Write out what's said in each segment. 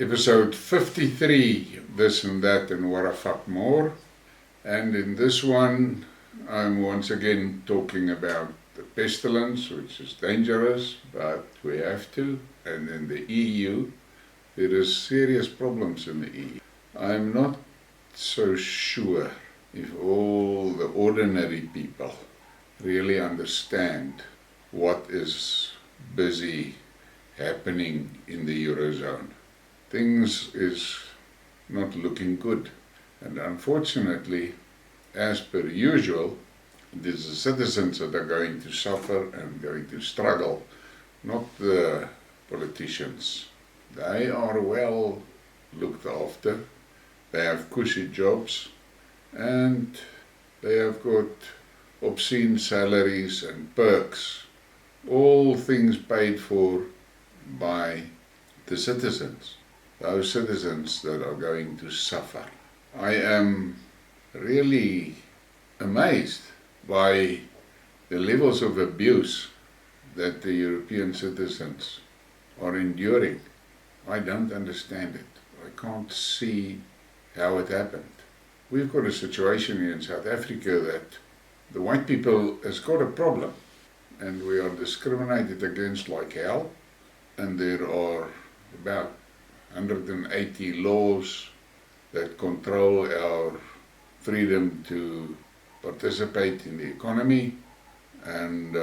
Episode 53, this and that and what a fuck more. And in this one, I'm once again talking about the pestilence, which is dangerous, but we have to. And in the EU, there is serious problems in the EU. I'm not so sure if all the ordinary people really understand what is busy happening in the Eurozone. Things is not looking good, and unfortunately, as per usual, it is the citizens that are going to suffer and going to struggle, not the politicians. They are well looked after, they have cushy jobs, and they have got obscene salaries and perks, all things paid for by the citizens. Those citizens that are going to suffer. I am really amazed by the levels of abuse that the European citizens are enduring. I don't understand it. I can't see how it happened. We've got a situation here in South Africa that the white people has got a problem, and we are discriminated against like hell, and there are about 180 laws that control our freedom to participate in the economy, and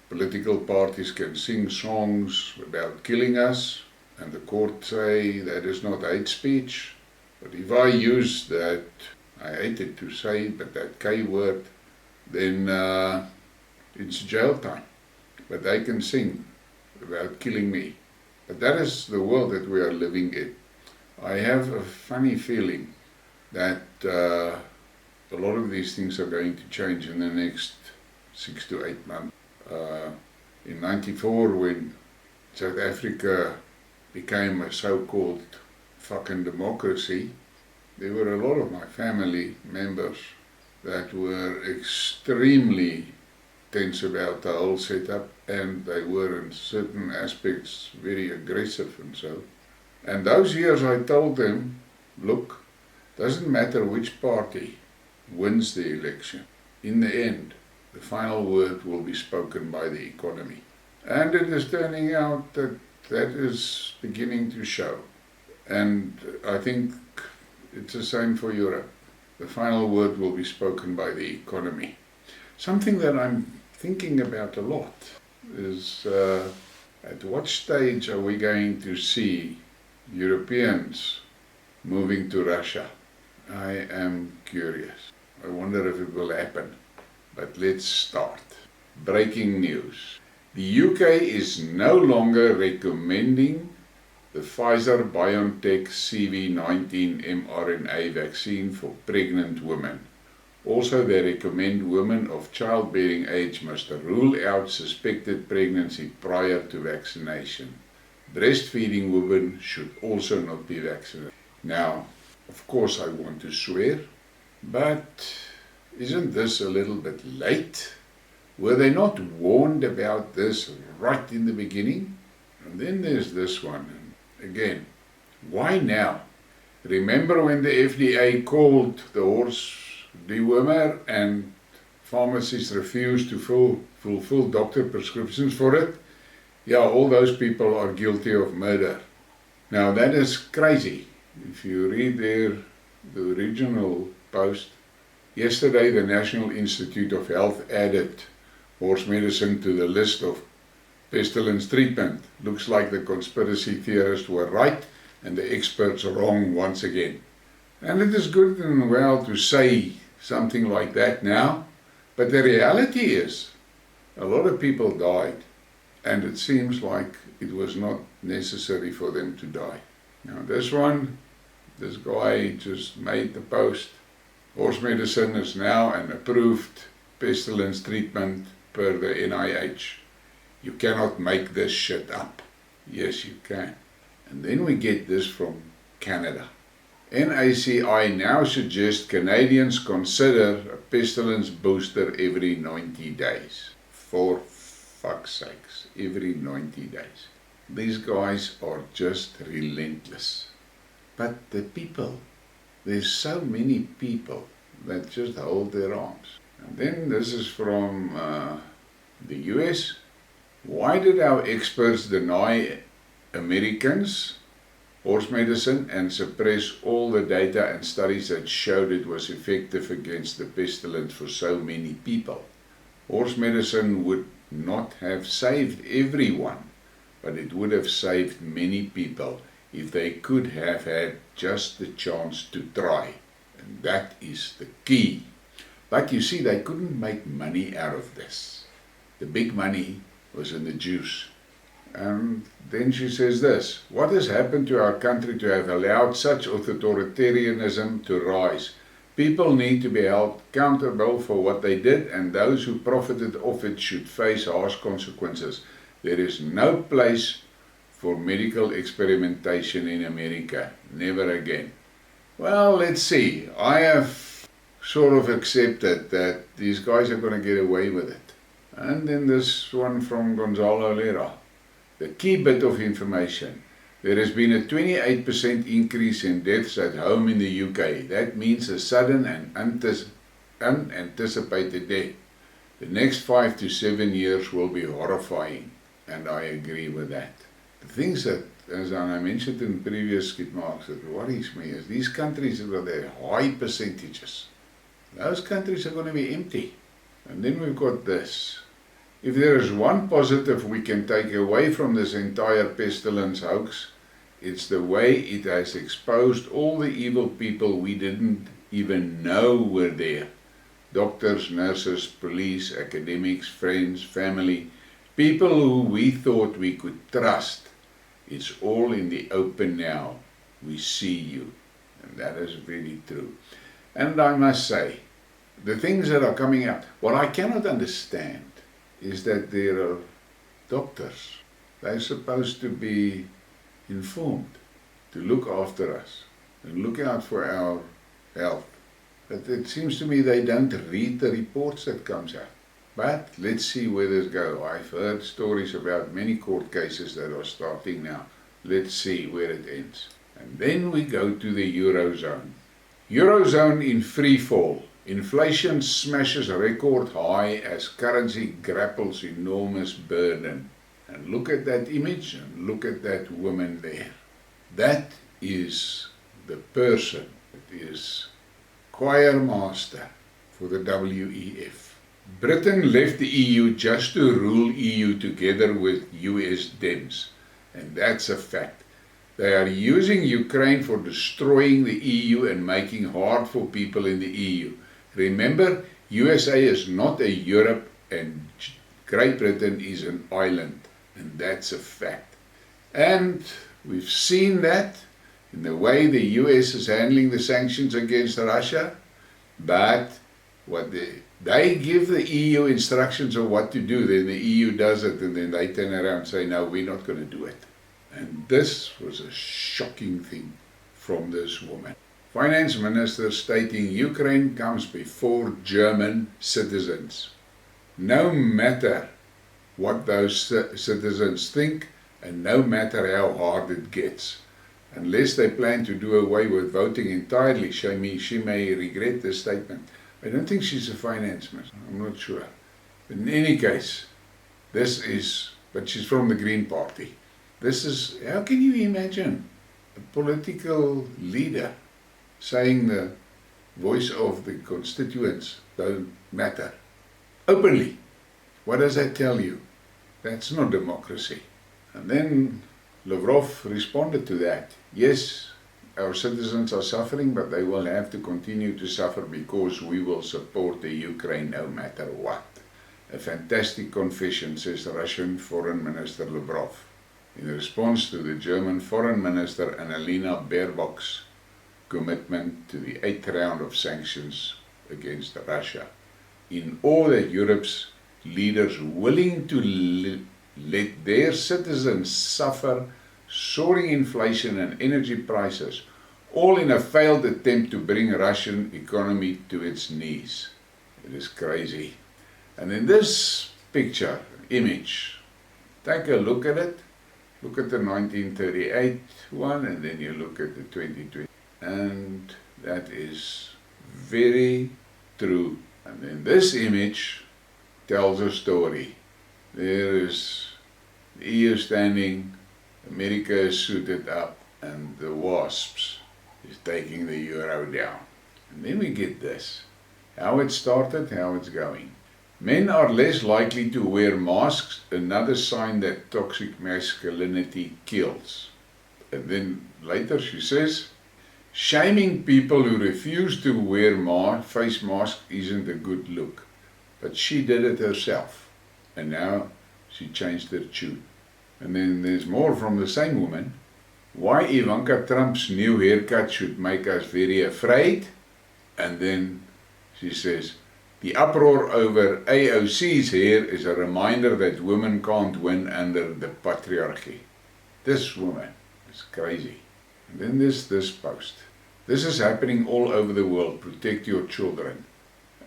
political parties can sing songs about killing us, and the court say that is not hate speech. But if I use that, I hated to say it, but that K word, then it's jail time. But they can sing about killing me. But that is the world that we are living in. I have a funny feeling that a lot of these things are going to change in the next 6 to 8 months. In '94, when South Africa became a so-called fucking democracy, there were a lot of my family members that were extremely tense about the whole setup, and they were in certain aspects very aggressive and so. And those years I told them, look, doesn't matter which party wins the election. In the end, the final word will be spoken by the economy. And it is turning out that that is beginning to show. And I think it's the same for Europe. The final word will be spoken by the economy. Something that I'm thinking about a lot is at what stage are we going to see Europeans moving to Russia? I am curious. I wonder if it will happen. But let's start. Breaking news. The UK is no longer recommending the Pfizer-BioNTech CV19 mRNA vaccine for pregnant women. Also, they recommend women of childbearing age must rule out suspected pregnancy prior to vaccination. Breastfeeding women should also not be vaccinated. Now, of course I want to swear, but isn't this a little bit late? Were they not warned about this right in the beginning? And then there's this one. Again, why now? Remember when the FDA called the horse dewormer and pharmacists refused to fulfill doctor prescriptions for it? Yeah, all those people are guilty of murder. Now that is crazy. If you read the original post, yesterday the National Institute of Health added horse medicine to the list of pestilence treatment. Looks like the conspiracy theorists were right and the experts wrong once again. And it is good and well to say something like that now, but the reality is a lot of people died, and it seems like it was not necessary for them to die. Now this guy just made the post. Horse medicine is now an approved pestilence treatment per the NIH. You cannot make this shit up. Yes, you can. And then we get this from Canada. NACI now suggests Canadians consider a pestilence booster every 90 days. For fuck's sakes, every 90 days. these guys are just relentless. But the people, there's so many people that just hold their arms. And then this is from the US. Why did our experts deny Americans horse medicine and suppress all the data and studies that showed it was effective against the pestilence for so many people? Horse medicine would not have saved everyone, but it would have saved many people if they could have had just the chance to try. And that is the key. But you see, they couldn't make money out of this. The big money was in the juice. And then she says this: what has happened to our country to have allowed such authoritarianism to rise? People need to be held accountable for what they did, and those who profited off it should face harsh consequences. There is no place for medical experimentation in America. Never again. Well, let's see. I have sort of accepted that these guys are going to get away with it. And then this one from Gonzalo Lera. The key bit of information. There has been a 28% increase in deaths at home in the UK. That means a sudden and unanticipated death. The next 5 to 7 years will be horrifying, and I agree with that. The things that, as I mentioned in previous Skidmarks, that worries me is these countries have got their high percentages. Those countries are going to be empty. And then we've got this. If there is one positive we can take away from this entire pestilence hoax, it's the way it has exposed all the evil people we didn't even know were there. Doctors, nurses, police, academics, friends, family, people who we thought we could trust. It's all in the open now. We see you. And that is really true. And I must say, the things that are coming out, what I cannot understand is that there are doctors. They're supposed to be informed, to look after us and look out for our health. But it seems to me they don't read the reports that comes out. But let's see where this goes. I've heard stories about many court cases that are starting now. Let's see where it ends. And then we go to the Eurozone. Eurozone in freefall. Inflation smashes a record high as currency grapples enormous burden. And look at that image and look at that woman there. That is the person that is choir master for the WEF. Britain left the EU just to rule EU together with US Dems. And that's a fact. They are using Ukraine for destroying the EU and making hard for people in the EU. Remember, USA is not a Europe and Great Britain is an island. And that's a fact. And we've seen that in the way the US is handling the sanctions against Russia. But what they give the EU instructions of what to do, then the EU does it, and then they turn around and say, no, we're not going to do it. And this was a shocking thing from this woman. Finance Minister stating Ukraine comes before German citizens. No matter what those citizens think, and no matter how hard it gets. Unless they plan to do away with voting entirely, she may regret this statement. I don't think she's a finance minister, I'm not sure. In any case, this is, but she's from the Green Party. This is, how can you imagine a political leader saying the voice of the constituents don't matter openly? What does that tell you? That's not democracy. And then Lavrov responded to that. Yes, our citizens are suffering, but they will have to continue to suffer because we will support the Ukraine no matter what. A fantastic confession, says the Russian Foreign Minister Lavrov, in response to the German Foreign Minister Annalena Baerbock's commitment to the 8th round of sanctions against Russia. In all that Europe's leaders willing to let their citizens suffer soaring inflation and energy prices, all in a failed attempt to bring Russian economy to its knees. It is crazy. And in this picture, image, take a look at it, Look at the 1938 one, and then you look at the 2020. And that is very true. And then this image tells a story. There is the EU standing, America is suited up, and the wasps is taking the euro down. And then we get this. How it started, how it's going. Men are less likely to wear masks, another sign that toxic masculinity kills. And then later she says, shaming people who refuse to wear face masks isn't a good look. But she did it herself. And now she changed her tune. And then there's more from the same woman. Why Ivanka Trump's new haircut should make us very afraid. And then she says, the uproar over AOC's hair is a reminder that women can't win under the patriarchy. This woman is crazy. And then there's this post. This is happening all over the world. Protect your children.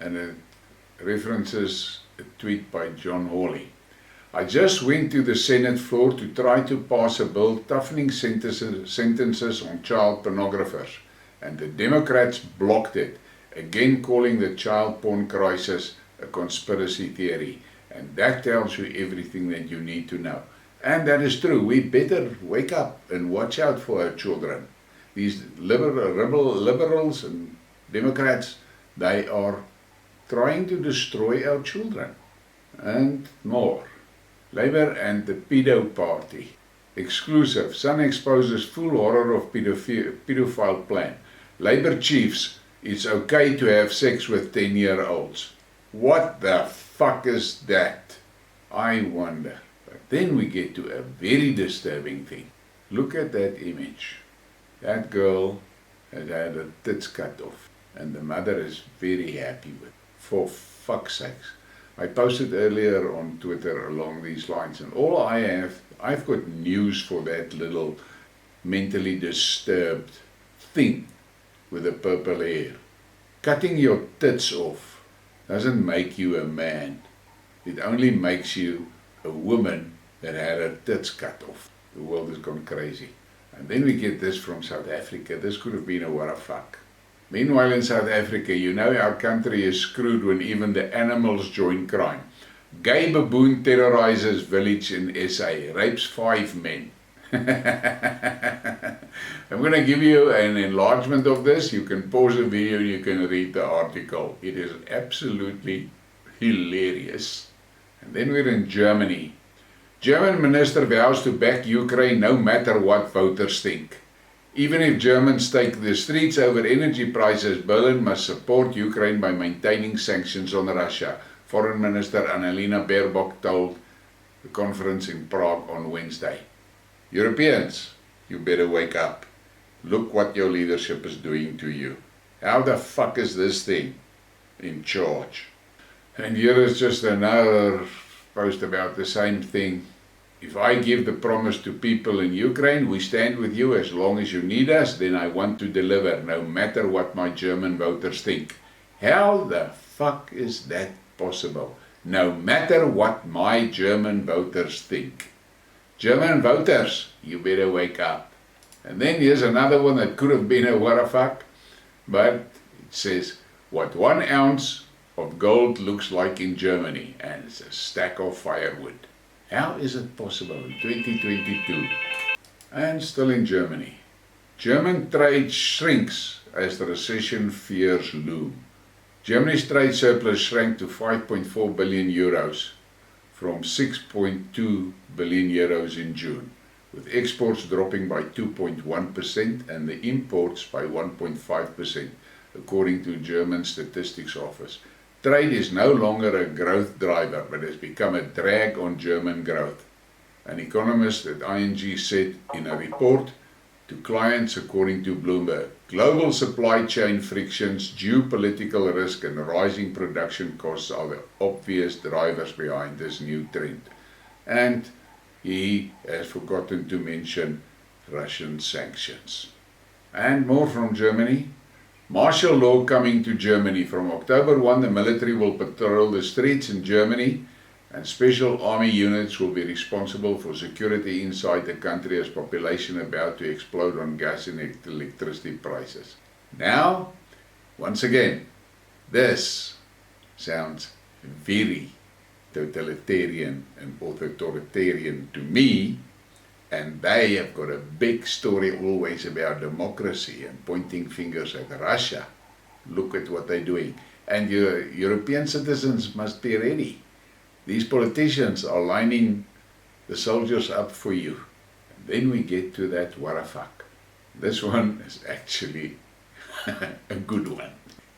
And it references a tweet by John Hawley. I just went to the Senate floor to try to pass a bill toughening sentences on child pornographers. And the Democrats blocked it. Again calling the child porn crisis a conspiracy theory. And that tells you everything that you need to know. And that is true. We better wake up and watch out for our children. These liberals and Democrats, they are trying to destroy our children. And more. Labour and the pedo party. Exclusive. Sun exposes full horror of pedophile plan. Labour chiefs. It's okay to have sex with 10-year-olds. What the fuck is that? I wonder. But then we get to a very disturbing thing. Look at that image. That girl has had her tits cut off. And the mother is very happy with it. For fuck's sakes. I posted earlier on Twitter along these lines. And all I've got news for that little mentally disturbed thing with the purple hair. Cutting your tits off doesn't make you a man. It only makes you a woman that had her tits cut off. The world has gone crazy. And then we get this from South Africa. This could have been a what a fuck. Meanwhile in South Africa, you know our country is screwed when even the animals join crime. Gay baboon terrorizes village in SA, rapes 5 men. I'm going to give you an enlargement of this. You can pause the video and you can read the article. It is absolutely hilarious. And then we're in Germany. German minister vows to back Ukraine no matter what voters think. Even if Germans take the streets over energy prices, Berlin must support Ukraine by maintaining sanctions on Russia. Foreign Minister Annalena Baerbock told the conference in Prague on Wednesday. Europeans, you better wake up. Look what your leadership is doing to you. How the fuck is this thing in charge? And here is just another post about the same thing. If I give the promise to people in Ukraine, we stand with you as long as you need us, then I want to deliver, no matter what my German voters think. How the fuck is that possible? No matter what my German voters think. German voters, you better wake up. And then here's another one that could have been a what a fuck, but it says, what 1 ounce of gold looks like in Germany, and it's a stack of firewood. How is it possible in 2022? And still in Germany. German trade shrinks as the recession fears loom. Germany's trade surplus shrank to 5.4 billion euros from 6.2 billion euros in June, with exports dropping by 2.1% and the imports by 1.5%, according to German Statistics Office. Trade is no longer a growth driver, but has become a drag on German growth. An economist at ING said in a report to clients, according to Bloomberg, global supply chain frictions, geopolitical risk and rising production costs are the obvious drivers behind this new trend. And he has forgotten to mention Russian sanctions. And more from Germany. Martial law coming to Germany. From October 1, the military will patrol the streets in Germany and special army units will be responsible for security inside the country as population about to explode on gas and electricity prices. Now, once again, this sounds very totalitarian and authoritarian to me, and they have got a big story always about democracy and pointing fingers at Russia. Look at what they're doing. And your European citizens must be ready. These politicians are lining the soldiers up for you. And then we get to that what a fuck. This one is actually a good one.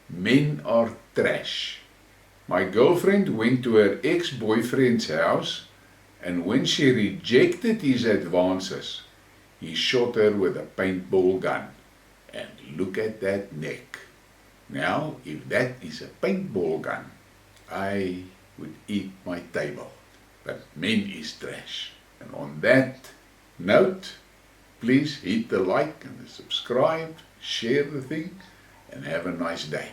Men are trash. My girlfriend went to her ex-boyfriend's house, and when she rejected his advances, he shot her with a paintball gun. And look at that neck. Now, if that is a paintball gun, I would eat my table. But men is trash. And on that note, please hit the like and the subscribe, share the thing, and have a nice day.